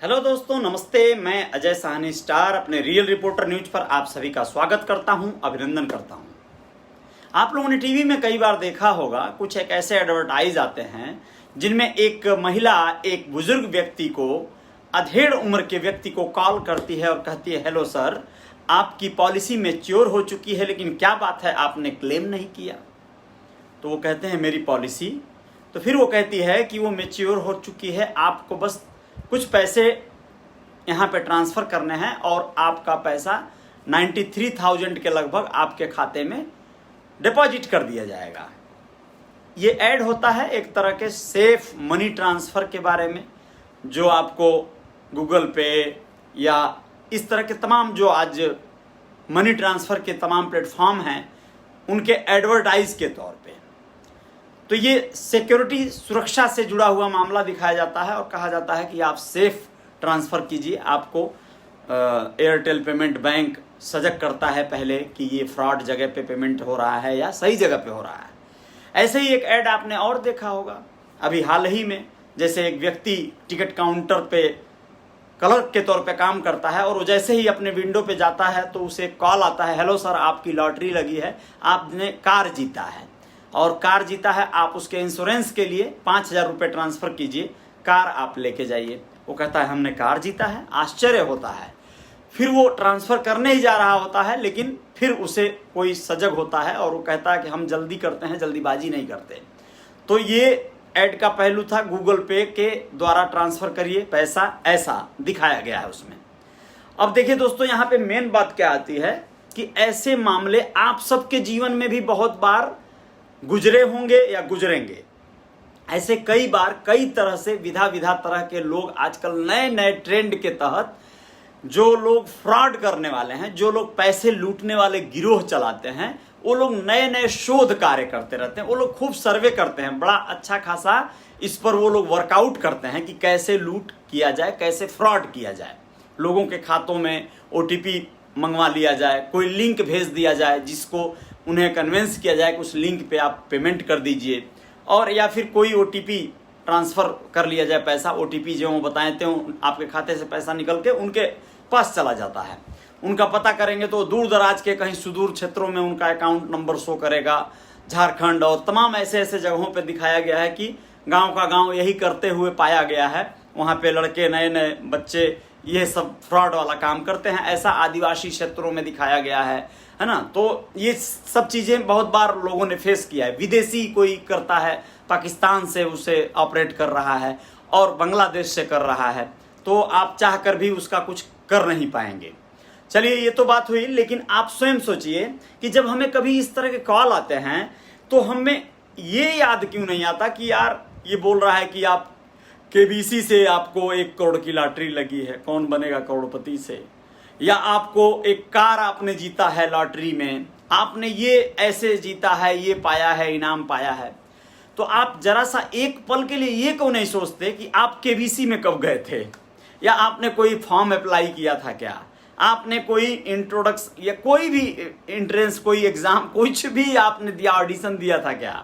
Hello दोस्तों, नमस्ते। मैं अजय साहनी स्टार अपने रियल रिपोर्टर न्यूज पर आप सभी का स्वागत करता हूं, अभिनंदन करता हूं। आप लोगों ने टीवी में कई बार देखा होगा, कुछ एक ऐसे एडवर्टाइज आते हैं जिनमें एक महिला एक बुजुर्ग व्यक्ति को, अधेड़ उम्र के व्यक्ति को कॉल करती है और कहती है, हेलो सर, आपकी पॉलिसी मैच्योर हो चुकी है, लेकिन क्या बात है आपने क्लेम नहीं किया। तो वो कहते हैं मेरी पॉलिसी, तो फिर वो कहती है कि वो मैच्योर हो चुकी है, आपको बस कुछ पैसे यहाँ पे ट्रांसफ़र करने हैं और आपका पैसा 93,000 के लगभग आपके खाते में डिपॉजिट कर दिया जाएगा। ये ऐड होता है एक तरह के सेफ मनी ट्रांसफ़र के बारे में, जो आपको गूगल पे या इस तरह के तमाम जो आज मनी ट्रांसफ़र के तमाम प्लेटफॉर्म हैं उनके एडवर्टाइज के तौर पे। तो ये सिक्योरिटी, सुरक्षा से जुड़ा हुआ मामला दिखाया जाता है और कहा जाता है कि आप सेफ ट्रांसफ़र कीजिए। आपको एयरटेल पेमेंट बैंक सजग करता है पहले कि ये फ्रॉड जगह पे पेमेंट हो रहा है या सही जगह पे हो रहा है। ऐसे ही एक ऐड आपने और देखा होगा अभी हाल ही में, जैसे एक व्यक्ति टिकट काउंटर पे क्लर्क के तौर पे काम करता है और वो जैसे ही अपने विंडो पे जाता है तो उसे कॉल आता है, हेलो सर, आपकी लॉटरी लगी है, आपने कार जीता है और कार जीता है, आप उसके इंश्योरेंस के लिए 5,000 रुपये ट्रांसफ़र कीजिए, कार आप लेके जाइए। वो कहता है हमने कार जीता है, आश्चर्य होता है। फिर वो ट्रांसफ़र करने ही जा रहा होता है, लेकिन फिर उसे कोई सजग होता है और वो कहता है कि हम जल्दी करते हैं, जल्दीबाजी नहीं करते। तो ये ऐड का पहलू था, गूगल पे के द्वारा ट्रांसफ़र करिए पैसा, ऐसा दिखाया गया है उसमें। अब देखिए दोस्तों, यहाँ पे मेन बात क्या आती है कि ऐसे मामले आप सबके जीवन में भी बहुत बार गुजरे होंगे या गुजरेंगे। ऐसे कई बार कई तरह से विधा तरह के लोग आजकल नए नए ट्रेंड के तहत, जो लोग फ्रॉड करने वाले हैं, जो लोग पैसे लूटने वाले गिरोह चलाते हैं, वो लोग नए नए शोध कार्य करते रहते हैं। वो लोग खूब सर्वे करते हैं, बड़ा अच्छा खासा इस पर वो लोग वर्कआउट करते हैं कि कैसे लूट किया जाए, कैसे फ्रॉड किया जाए। लोगों के खातों में OTP मंगवा लिया जाए, कोई लिंक भेज दिया जाए जिसको उन्हें कन्विंस किया जाए कि उस लिंक पे आप पेमेंट कर दीजिए, और या फिर कोई OTP ट्रांसफ़र कर लिया जाए पैसा। OTP जो वो बताए थे, आपके खाते से पैसा निकल के उनके पास चला जाता है। उनका पता करेंगे तो दूर दराज के कहीं सुदूर क्षेत्रों में उनका अकाउंट नंबर शो करेगा, झारखंड और तमाम ऐसे ऐसे जगहों पे दिखाया गया है कि गांव का गांव यही करते हुए पाया गया है। वहाँ पे लड़के, नए नए बच्चे ये सब फ्रॉड वाला काम करते हैं, ऐसा आदिवासी क्षेत्रों में दिखाया गया है ना। तो ये सब चीज़ें बहुत बार लोगों ने फेस किया है। विदेशी कोई करता है, पाकिस्तान से उसे ऑपरेट कर रहा है और बांग्लादेश से कर रहा है, तो आप चाहकर भी उसका कुछ कर नहीं पाएंगे। चलिए, ये तो बात हुई, लेकिन आप स्वयं सोचिए कि जब हमें कभी इस तरह के कॉल आते हैं तो हमें ये याद क्यों नहीं आता कि यार ये बोल रहा है कि आप KBC से आपको 1 करोड़ की लॉटरी लगी है, कौन बनेगा करोड़पति से, या आपको एक कार आपने जीता है लॉटरी में, आपने ये ऐसे जीता है, ये पाया है, इनाम पाया है। तो आप जरा सा एक पल के लिए ये क्यों नहीं सोचते कि आप KBC में कब गए थे, या आपने कोई फॉर्म अप्लाई किया था क्या, आपने कोई इंट्रोडक्शन या कोई भी एंट्रेंस, कोई एग्जाम, कुछ भी आपने दिया, ऑडिशन दिया था क्या,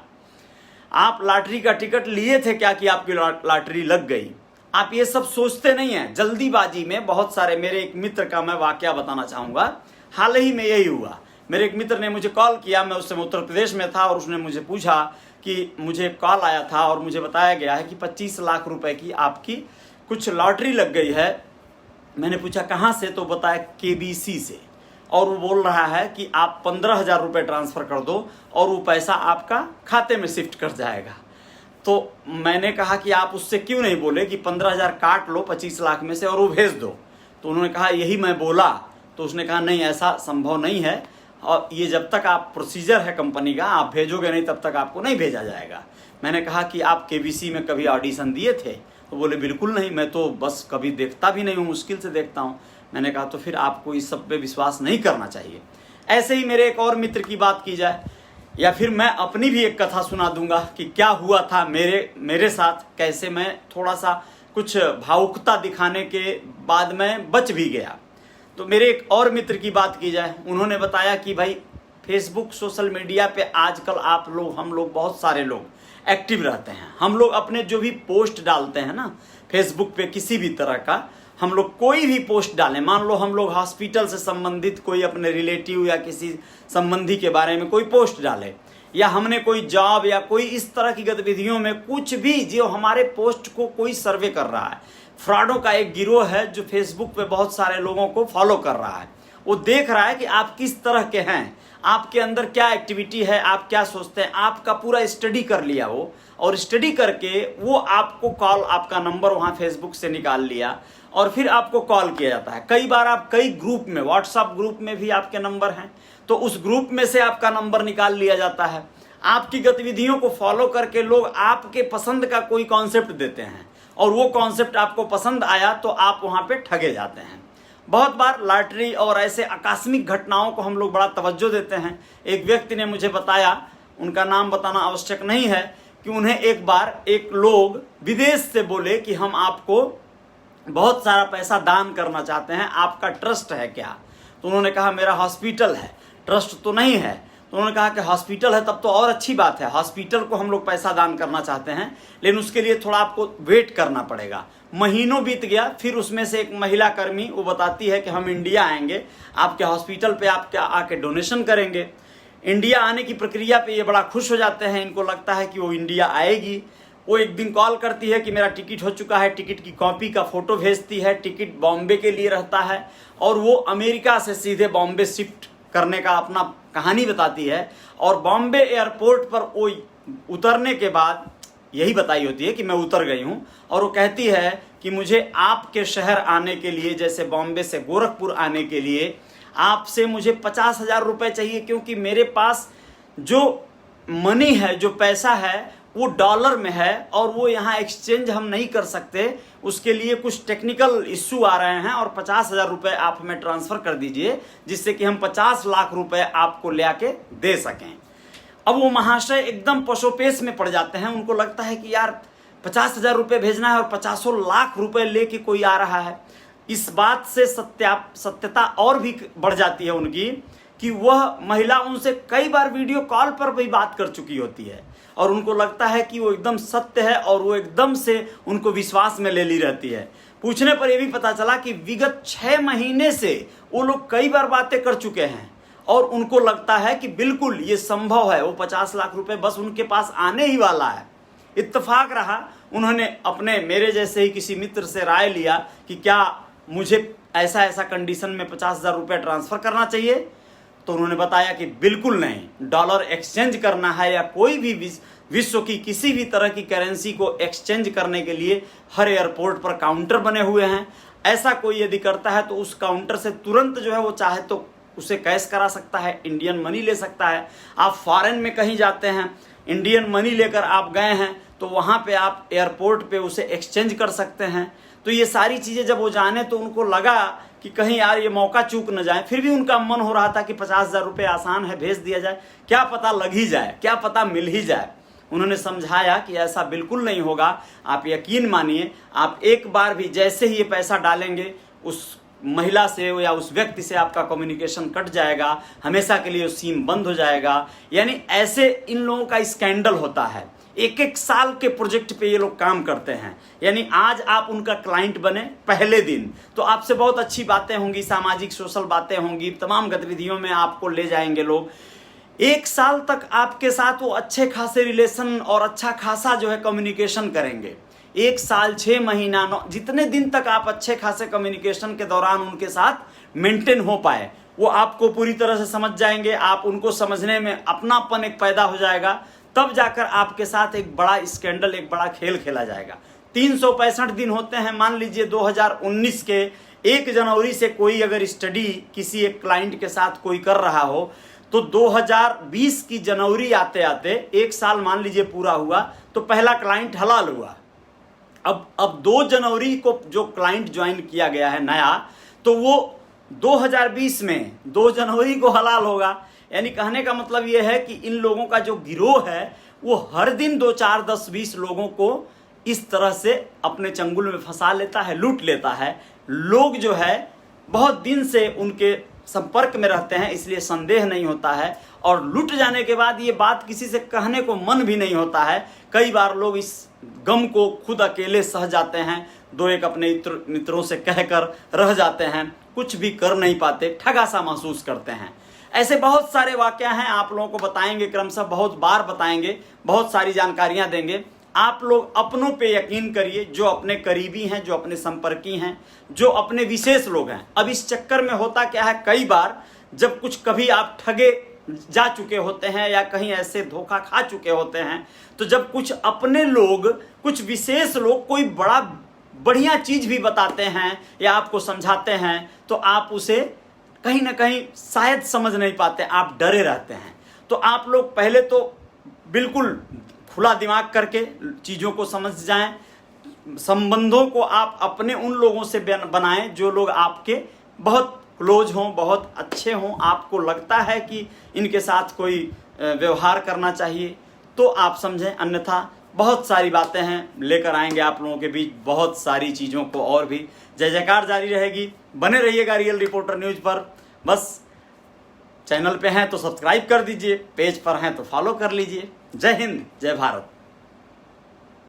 आप लॉटरी का टिकट लिए थे क्या कि आपकी लॉटरी लग गई। आप ये सब सोचते नहीं हैं। जल्दीबाजी में बहुत सारे, मेरे एक मित्र का मैं वाकया बताना चाहूँगा, हाल ही में यही हुआ। मेरे एक मित्र ने मुझे कॉल किया, मैं उस समय उत्तर प्रदेश में था, और उसने मुझे पूछा कि मुझे कॉल आया था और मुझे बताया गया है कि 25 लाख रुपए की आपकी कुछ लॉटरी लग गई है। मैंने पूछा कहाँ से, तो बताया KBC से, और वो बोल रहा है कि आप 15,000 रुपये ट्रांसफ़र कर दो और वो पैसा आपका खाते में शिफ्ट कर जाएगा। तो मैंने कहा कि आप उससे क्यों नहीं बोले कि 15,000 काट लो 25 लाख में से और वो भेज दो। तो उन्होंने कहा यही मैं बोला। तो उसने कहा नहीं, ऐसा संभव नहीं है, और ये जब तक आप प्रोसीजर है कंपनी का, आप भेजोगे नहीं तब तक आपको नहीं भेजा जाएगा। मैंने कहा कि आप KBC में कभी ऑडिशन दिए थे? तो बोले बिल्कुल नहीं, मैं तो बस कभी देखता भी नहीं हूँ, मुश्किल से देखता हूँ। मैंने कहा तो फिर आपको इस सब पे विश्वास नहीं करना चाहिए। ऐसे ही मेरे एक और मित्र की बात की जाए, या फिर मैं अपनी भी एक कथा सुना दूंगा कि क्या हुआ था मेरे साथ, कैसे मैं थोड़ा सा कुछ भावुकता दिखाने के बाद में बच भी गया। तो मेरे एक और मित्र की बात की जाए, उन्होंने बताया कि भाई फेसबुक, सोशल मीडिया पे आजकल आप लोग, हम लोग, बहुत सारे लोग एक्टिव रहते हैं। हम लोग अपने जो भी पोस्ट डालते हैं ना फेसबुक पे किसी भी तरह का, हम लोग कोई भी पोस्ट डालें, मान लो हम लोग हॉस्पिटल से संबंधित कोई अपने रिलेटिव या किसी संबंधी के बारे में कोई पोस्ट डाले, या हमने कोई जॉब या कोई इस तरह की गतिविधियों में कुछ भी जो हमारे पोस्ट को कोई सर्वे कर रहा है, फ्रॉडों का एक गिरोह है जो फेसबुक पे बहुत सारे लोगों को फॉलो कर रहा है, वो देख रहा है कि आप किस तरह के हैं, आपके अंदर क्या एक्टिविटी है, आप क्या सोचते हैं, आपका पूरा स्टडी कर लिया वो, और स्टडी करके वो आपको कॉल, आपका नंबर वहाँ फेसबुक से निकाल लिया और फिर आपको कॉल किया जाता है। कई बार आप कई ग्रुप में, व्हाट्सएप ग्रुप में भी आपके नंबर हैं, तो उस ग्रुप में से आपका नंबर निकाल लिया जाता है। आपकी गतिविधियों को फॉलो करके लोग आपके पसंद का कोई कॉन्सेप्ट देते हैं और वो कॉन्सेप्ट आपको पसंद आया तो आप वहाँ पे ठगे जाते हैं। बहुत बार लॉटरी और ऐसे आकस्मिक घटनाओं को हम लोग बड़ा तवज्जो देते हैं। एक व्यक्ति ने मुझे बताया, उनका नाम बताना आवश्यक नहीं है, कि उन्हें एक बार एक लोग विदेश से बोले कि हम आपको बहुत सारा पैसा दान करना चाहते हैं, आपका ट्रस्ट है क्या? तो उन्होंने कहा मेरा हॉस्पिटल है, ट्रस्ट तो नहीं है। तो उन्होंने कहा कि हॉस्पिटल है तब तो और अच्छी बात है, हॉस्पिटल को हम लोग पैसा दान करना चाहते हैं, लेकिन उसके लिए थोड़ा आपको वेट करना पड़ेगा। महीनों बीत गया, फिर उसमें से एक महिला कर्मी वो बताती है कि हम इंडिया आएंगे, आपके हॉस्पिटल पे आप क्या आके डोनेशन करेंगे। इंडिया आने की प्रक्रिया पे ये बड़ा खुश हो जाते हैं, इनको लगता है कि वो इंडिया आएगी। वो एक दिन कॉल करती है कि मेरा टिकट हो चुका है, टिकट की कॉपी का फोटो भेजती है, टिकट बॉम्बे के लिए रहता है और वो अमेरिका से सीधे बॉम्बे शिफ्ट करने का अपना कहानी बताती है। और बॉम्बे एयरपोर्ट पर वो उतरने के बाद यही बताई होती है कि मैं उतर गई हूँ, और वो कहती है कि मुझे आपके शहर आने के लिए, जैसे बॉम्बे से गोरखपुर आने के लिए आपसे मुझे 50,000 रुपये चाहिए, क्योंकि मेरे पास जो मनी है, जो पैसा है वो डॉलर में है और वो यहाँ एक्सचेंज हम नहीं कर सकते, उसके लिए कुछ टेक्निकल इश्यू आ रहे हैं और 50,000 रुपये आप हमें ट्रांसफ़र कर दीजिए, जिससे कि हम 50 लाख रुपए आपको ले आके दे सकें। अब वो महाशय एकदम पशोपेश में पड़ जाते हैं, उनको लगता है कि यार 50,000 रुपये भेजना है और 50 लाख रुपए लेके कोई आ रहा है। इस बात से सत्यता और भी बढ़ जाती है उनकी कि वह महिला उनसे कई बार वीडियो कॉल पर भी बात कर चुकी होती है और उनको लगता है कि वो एकदम सत्य है और वो एकदम से उनको विश्वास में ले ली रहती है। पूछने पर यह भी पता चला कि विगत 6 महीने से वो लोग कई बार बातें कर चुके हैं और उनको लगता है कि बिल्कुल ये संभव है, वो 50 लाख रुपए बस उनके पास आने ही वाला है। इत्तेफाक रहा, उन्होंने अपने मेरे जैसे ही किसी मित्र से राय लिया कि क्या मुझे ऐसा कंडीशन में 50,000 रुपये ट्रांसफ़र करना चाहिए। तो उन्होंने बताया कि बिल्कुल नहीं, डॉलर एक्सचेंज करना है या कोई भी विश्व की किसी भी तरह की करेंसी को एक्सचेंज करने के लिए हर एयरपोर्ट पर काउंटर बने हुए हैं। ऐसा कोई यदि करता है तो उस काउंटर से तुरंत जो है वो चाहे तो उसे कैश करा सकता है, इंडियन मनी ले सकता है। आप फॉरेन में कहीं जाते हैं, इंडियन मनी लेकर आप गए हैं तो वहाँ पे आप एयरपोर्ट पे उसे एक्सचेंज कर सकते हैं। तो ये सारी चीज़ें जब वो जाने तो उनको लगा कि कहीं यार ये मौका चूक न जाए। फिर भी उनका मन हो रहा था कि 50,000 रुपये आसान है, भेज दिया जाए, क्या पता लग ही जाए, क्या पता मिल ही जाए। उन्होंने समझाया कि ऐसा बिल्कुल नहीं होगा, आप यकीन मानिए, आप एक बार भी जैसे ही ये पैसा डालेंगे उस महिला से या उस व्यक्ति से आपका कम्युनिकेशन कट जाएगा, हमेशा के लिए सिम बंद हो जाएगा। यानी ऐसे इन लोगों का स्कैंडल होता है। 1-1 साल के प्रोजेक्ट पे ये लोग काम करते हैं। यानी आज आप उनका क्लाइंट बने पहले दिन तो आपसे बहुत अच्छी बातें होंगी, सामाजिक सोशल बातें होंगी, तमाम गतिविधियों में आपको ले जाएंगे लोग। 1 साल तक आपके साथ वो अच्छे खासे रिलेशन और अच्छा खासा जो है कम्युनिकेशन करेंगे। 1 साल 6 महीना 9 जितने दिन तक आप अच्छे खासे कम्युनिकेशन के दौरान उनके साथ मेंटेन हो पाए, वो आपको पूरी तरह से समझ जाएंगे, आप उनको समझने में अपनापन एक पैदा हो जाएगा, तब जाकर आपके साथ एक बड़ा स्कैंडल, एक बड़ा खेल खेला जाएगा। 365 दिन होते हैं। मान लीजिए 2019 के 1 जनवरी से कोई अगर स्टडी किसी एक क्लाइंट के साथ कोई कर रहा हो तो 2020 की जनवरी आते आते 1 साल मान लीजिए पूरा हुआ तो पहला क्लाइंट हलाल हुआ। अब 2 जनवरी को जो क्लाइंट ज्वाइन किया गया है नया, तो वो 2020 में 2 जनवरी को हलाल होगा। यानी कहने का मतलब ये है कि इन लोगों का जो गिरोह है वो हर दिन 2, 4, 10, 20 लोगों को इस तरह से अपने चंगुल में फंसा लेता है, लूट लेता है। लोग जो है बहुत दिन से उनके संपर्क में रहते हैं, इसलिए संदेह नहीं होता है, और लूट जाने के बाद ये बात किसी से कहने को मन भी नहीं होता है। कई बार लोग इस गम को खुद अकेले सह जाते हैं, दो एक अपने मित्रों से कहकर रह जाते हैं, कुछ भी कर नहीं पाते, ठगा सा महसूस करते हैं। ऐसे बहुत सारे वाकया हैं, आप लोगों को बताएंगे, क्रमशः बहुत बार बताएंगे, बहुत सारी जानकारियां देंगे। आप लोग अपनों पे यकीन करिए, जो अपने करीबी हैं, जो अपने संपर्की हैं, जो अपने विशेष लोग हैं। अब इस चक्कर में होता क्या है, कई बार जब कुछ कभी आप ठगे जा चुके होते हैं या कहीं ऐसे धोखा खा चुके होते हैं, तो जब कुछ अपने लोग, कुछ विशेष लोग कोई बड़ा बढ़िया चीज भी बताते हैं या आपको समझाते हैं, तो आप उसे कहीं ना कहीं शायद समझ नहीं पाते, आप डरे रहते हैं। तो आप लोग पहले तो बिल्कुल खुला दिमाग करके चीज़ों को समझ जाएं, संबंधों को आप अपने उन लोगों से बनाएं जो लोग आपके बहुत क्लोज हों, बहुत अच्छे हों, आपको लगता है कि इनके साथ कोई व्यवहार करना चाहिए, तो आप समझें। अन्यथा बहुत सारी बातें हैं, लेकर आएंगे आप लोगों के बीच बहुत सारी चीज़ों को, और भी जय जयकार जारी रहेगी। बने रहिएगा रियल रिपोर्टर न्यूज़ पर। बस चैनल पे हैं तो सब्सक्राइब कर दीजिए, पेज पर हैं तो फॉलो कर लीजिए। जय हिंद, जय भारत।